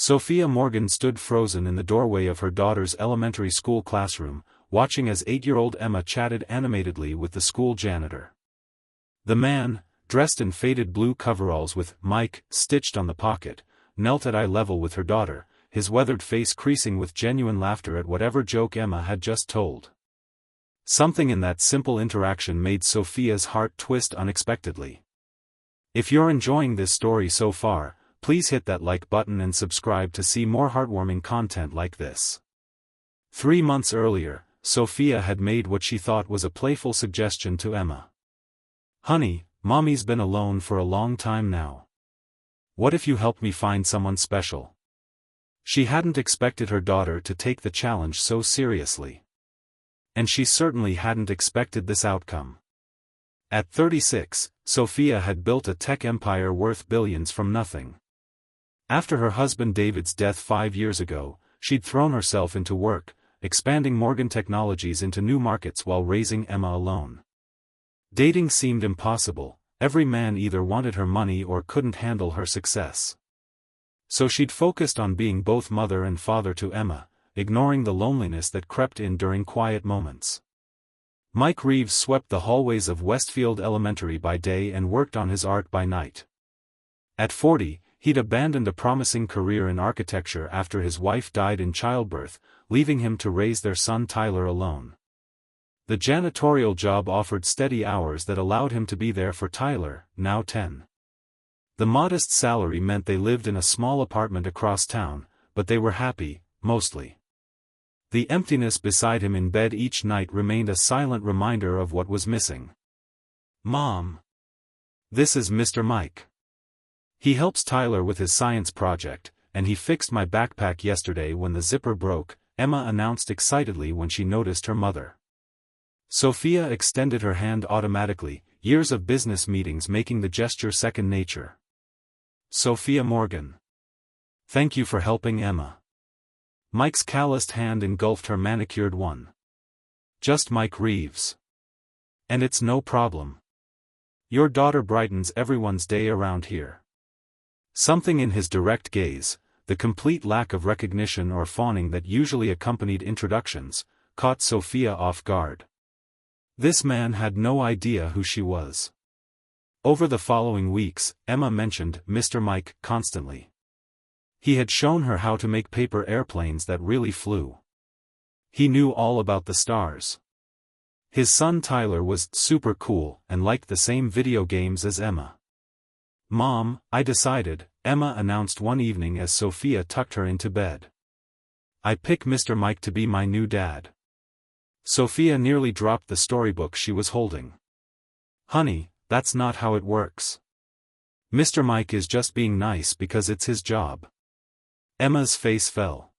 Sophia Morgan stood frozen in the doorway of her daughter's elementary school classroom, watching as 8-year-old Emma chatted animatedly with the school janitor. The man, dressed in faded blue coveralls with "Mike" stitched on the pocket, knelt at eye level with her daughter, his weathered face creasing with genuine laughter at whatever joke Emma had just told. Something in that simple interaction made Sophia's heart twist unexpectedly. If you're enjoying this story so far, please hit that like button and subscribe to see more heartwarming content like this. 3 months earlier, Sophia had made what she thought was a playful suggestion to Emma. "Honey, Mommy's been alone for a long time now. What if you help me find someone special?" She hadn't expected her daughter to take the challenge so seriously. And she certainly hadn't expected this outcome. At 36, Sophia had built a tech empire worth billions from nothing. After her husband David's death 5 years ago, she'd thrown herself into work, expanding Morgan Technologies into new markets while raising Emma alone. Dating seemed impossible. Every man either wanted her money or couldn't handle her success. So she'd focused on being both mother and father to Emma, ignoring the loneliness that crept in during quiet moments. Mike Reeves swept the hallways of Westfield Elementary by day and worked on his art by night. At 40, he'd abandoned a promising career in architecture after his wife died in childbirth, leaving him to raise their son Tyler alone. The janitorial job offered steady hours that allowed him to be there for Tyler, now 10. The modest salary meant they lived in a small apartment across town, but they were happy, mostly. The emptiness beside him in bed each night remained a silent reminder of what was missing. "Mom. This is Mr. Mike. He helps Tyler with his science project, and he fixed my backpack yesterday when the zipper broke," Emma announced excitedly when she noticed her mother. Sophia extended her hand automatically, years of business meetings making the gesture second nature. "Sophia Morgan. Thank you for helping Emma." Mike's calloused hand engulfed her manicured one. "Just Mike Reeves. And it's no problem. Your daughter brightens everyone's day around here." Something in his direct gaze, the complete lack of recognition or fawning that usually accompanied introductions, caught Sophia off guard. This man had no idea who she was. Over the following weeks, Emma mentioned Mr. Mike constantly. He had shown her how to make paper airplanes that really flew. He knew all about the stars. His son Tyler was super cool and liked the same video games as Emma. "Mom, I decided," Emma announced one evening as Sophia tucked her into bed. "I pick Mr. Mike to be my new dad." Sophia nearly dropped the storybook she was holding. "Honey, that's not how it works. Mr. Mike is just being nice because it's his job." Emma's face fell.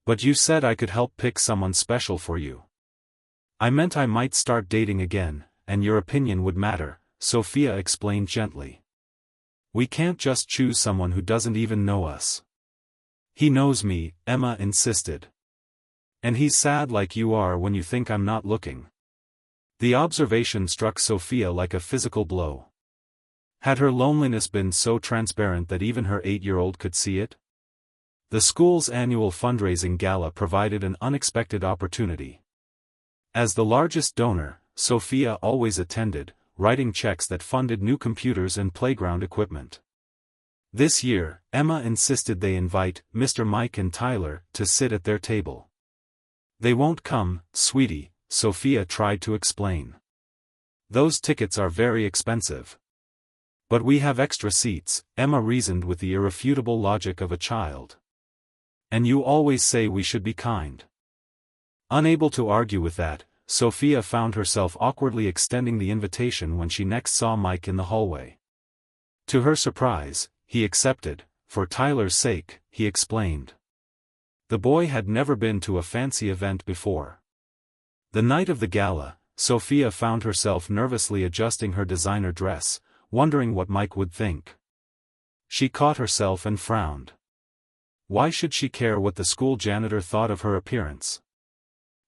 "But you said I could help pick someone special for you." "I meant I might start dating again, and your opinion would matter," Sophia explained gently. "We can't just choose someone who doesn't even know us." "He knows me," Emma insisted. "And he's sad like you are when you think I'm not looking." The observation struck Sophia like a physical blow. Had her loneliness been so transparent that even her 8-year-old could see it? The school's annual fundraising gala provided an unexpected opportunity. As the largest donor, Sophia always attended, writing checks that funded new computers and playground equipment. This year, Emma insisted they invite Mr. Mike and Tyler to sit at their table. "They won't come, sweetie," Sophia tried to explain. "Those tickets are very expensive." "But we have extra seats," Emma reasoned with the irrefutable logic of a child. "And you always say we should be kind." Unable to argue with that, Sophia found herself awkwardly extending the invitation when she next saw Mike in the hallway. To her surprise, he accepted, for Tyler's sake, he explained. The boy had never been to a fancy event before. The night of the gala, Sophia found herself nervously adjusting her designer dress, wondering what Mike would think. She caught herself and frowned. Why should she care what the school janitor thought of her appearance?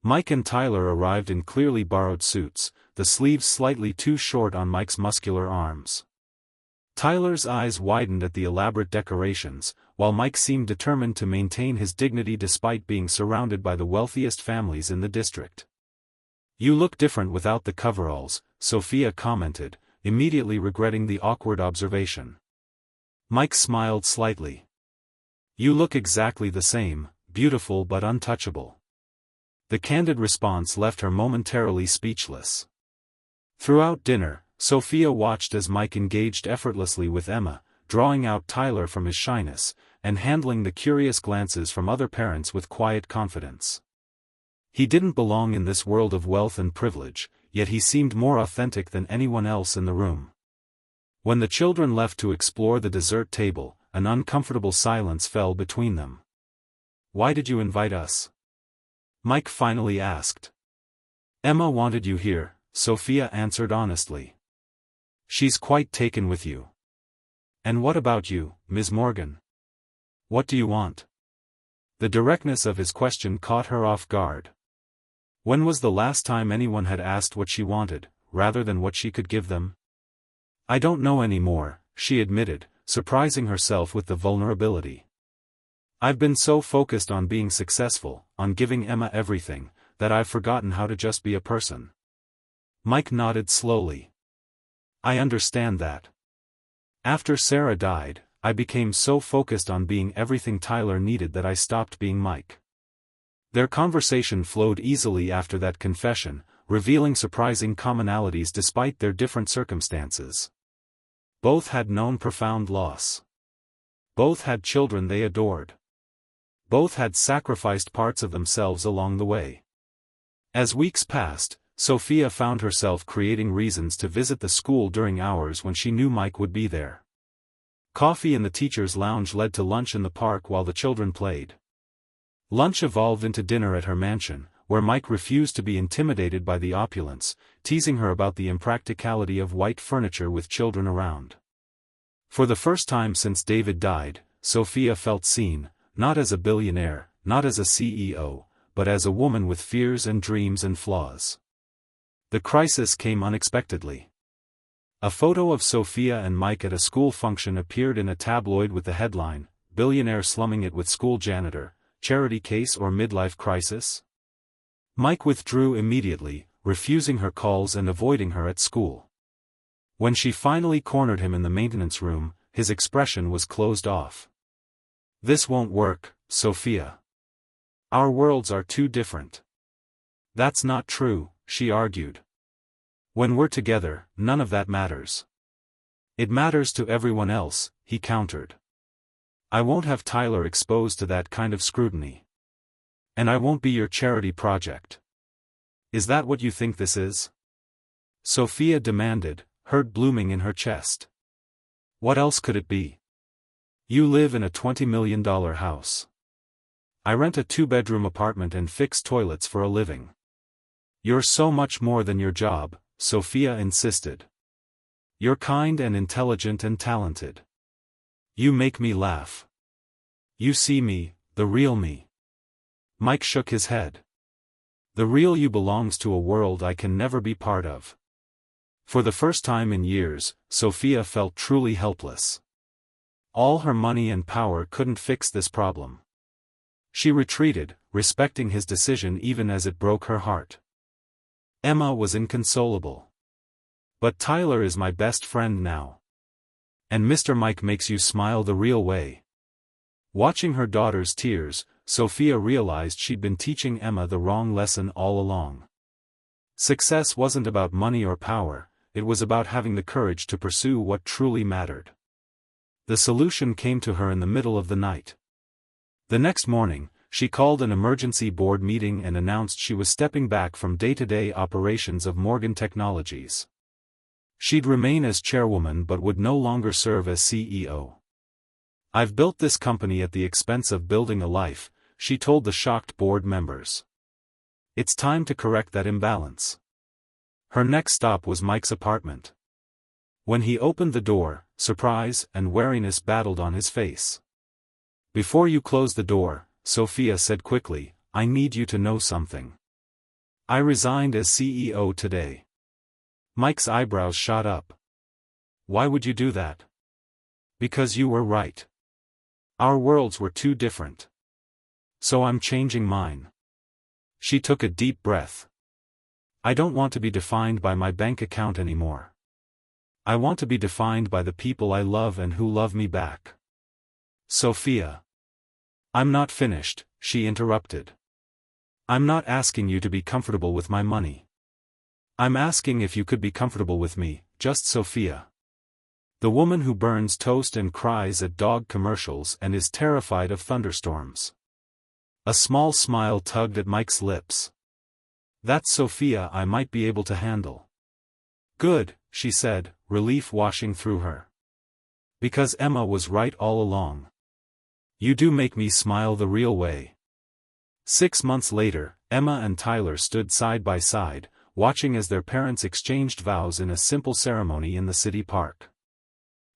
Mike and Tyler arrived in clearly borrowed suits, the sleeves slightly too short on Mike's muscular arms. Tyler's eyes widened at the elaborate decorations, while Mike seemed determined to maintain his dignity despite being surrounded by the wealthiest families in the district. "You look different without the coveralls," Sophia commented, immediately regretting the awkward observation. Mike smiled slightly. "You look exactly the same, beautiful but untouchable." The candid response left her momentarily speechless. Throughout dinner, Sophia watched as Mike engaged effortlessly with Emma, drawing out Tyler from his shyness, and handling the curious glances from other parents with quiet confidence. He didn't belong in this world of wealth and privilege, yet he seemed more authentic than anyone else in the room. When the children left to explore the dessert table, an uncomfortable silence fell between them. "Why did you invite us?" Mike finally asked. "Emma wanted you here," Sophia answered honestly. "She's quite taken with you." "And what about you, Ms. Morgan? What do you want?" The directness of his question caught her off guard. When was the last time anyone had asked what she wanted, rather than what she could give them? "I don't know anymore," she admitted, surprising herself with the vulnerability. "I've been so focused on being successful, on giving Emma everything, that I've forgotten how to just be a person." Mike nodded slowly. "I understand that. After Sarah died, I became so focused on being everything Tyler needed that I stopped being Mike." Their conversation flowed easily after that confession, revealing surprising commonalities despite their different circumstances. Both had known profound loss. Both had children they adored. Both had sacrificed parts of themselves along the way. As weeks passed, Sophia found herself creating reasons to visit the school during hours when she knew Mike would be there. Coffee in the teacher's lounge led to lunch in the park while the children played. Lunch evolved into dinner at her mansion, where Mike refused to be intimidated by the opulence, teasing her about the impracticality of white furniture with children around. For the first time since David died, Sophia felt seen, not as a billionaire, not as a CEO, but as a woman with fears and dreams and flaws. The crisis came unexpectedly. A photo of Sophia and Mike at a school function appeared in a tabloid with the headline, "Billionaire slumming it with school janitor, charity case or midlife crisis?" Mike withdrew immediately, refusing her calls and avoiding her at school. When she finally cornered him in the maintenance room, his expression was closed off. "This won't work, Sophia. Our worlds are too different." "That's not true," she argued. "When we're together, none of that matters." "It matters to everyone else," he countered. "I won't have Tyler exposed to that kind of scrutiny. And I won't be your charity project." "Is that what you think this is?" Sophia demanded, hurt blooming in her chest. "What else could it be? You live in a $20 million house. I rent a 2-bedroom apartment and fix toilets for a living. You're so much more than your job," Sophia insisted. "You're kind and intelligent and talented. You make me laugh. You see me, the real me." Mike shook his head. "The real you belongs to a world I can never be part of." For the first time in years, Sophia felt truly helpless. All her money and power couldn't fix this problem. She retreated, respecting his decision even as it broke her heart. Emma was inconsolable. "But Tyler is my best friend now. And Mr. Mike makes you smile the real way." Watching her daughter's tears, Sophia realized she'd been teaching Emma the wrong lesson all along. Success wasn't about money or power, it was about having the courage to pursue what truly mattered. The solution came to her in the middle of the night. The next morning, she called an emergency board meeting and announced she was stepping back from day-to-day operations of Morgan Technologies. She'd remain as chairwoman but would no longer serve as CEO. "I've built this company at the expense of building a life," she told the shocked board members. "It's time to correct that imbalance." Her next stop was Mike's apartment. When he opened the door, surprise and wariness battled on his face. "Before you close the door," Sophia said quickly, "I need you to know something. I resigned as CEO today." Mike's eyebrows shot up. "Why would you do that?" Because you were right. Our worlds were too different. So I'm changing mine. She took a deep breath. I don't want to be defined by my bank account anymore. I want to be defined by the people I love and who love me back. Sophia. I'm not finished, she interrupted. I'm not asking you to be comfortable with my money. I'm asking if you could be comfortable with me, just Sophia. The woman who burns toast and cries at dog commercials and is terrified of thunderstorms. A small smile tugged at Mike's lips. That's Sophia I might be able to handle. Good, she said, relief washing through her. Because Emma was right all along. You do make me smile the real way. 6 months later, Emma and Tyler stood side by side, watching as their parents exchanged vows in a simple ceremony in the city park.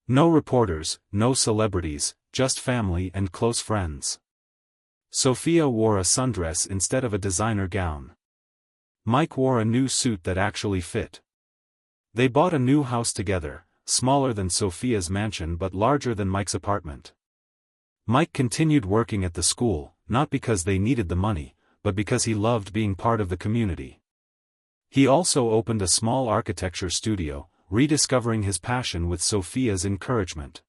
No reporters, no celebrities, just family and close friends. Sophia wore a sundress instead of a designer gown. Mike wore a new suit that actually fit. They bought a new house together, smaller than Sophia's mansion but larger than Mike's apartment. Mike continued working at the school, not because they needed the money, but because he loved being part of the community. He also opened a small architecture studio, rediscovering his passion with Sophia's encouragement.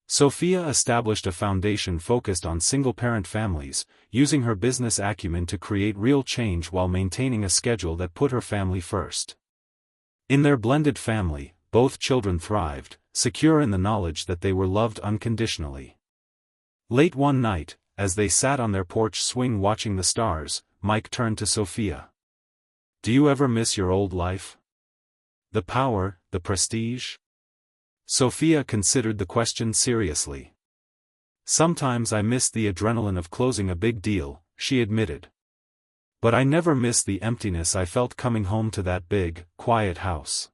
Sophia established a foundation focused on single-parent families, using her business acumen to create real change while maintaining a schedule that put her family first. In their blended family, both children thrived, secure in the knowledge that they were loved unconditionally. Late one night, as they sat on their porch swing watching the stars, Mike turned to Sophia. Do you ever miss your old life? The power, the prestige? Sophia considered the question seriously. Sometimes I miss the adrenaline of closing a big deal, she admitted. But I never miss the emptiness I felt coming home to that big, quiet house.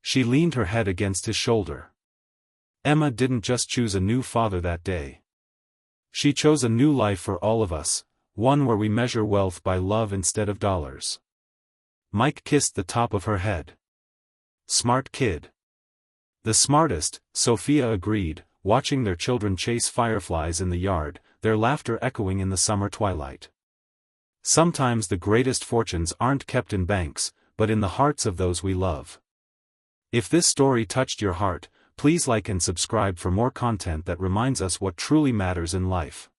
She leaned her head against his shoulder. Emma didn't just choose a new father that day. She chose a new life for all of us, one where we measure wealth by love instead of dollars. Mike kissed the top of her head. Smart kid. The smartest, Sophia agreed, watching their children chase fireflies in the yard, their laughter echoing in the summer twilight. Sometimes the greatest fortunes aren't kept in banks, but in the hearts of those we love. If this story touched your heart, please like and subscribe for more content that reminds us what truly matters in life.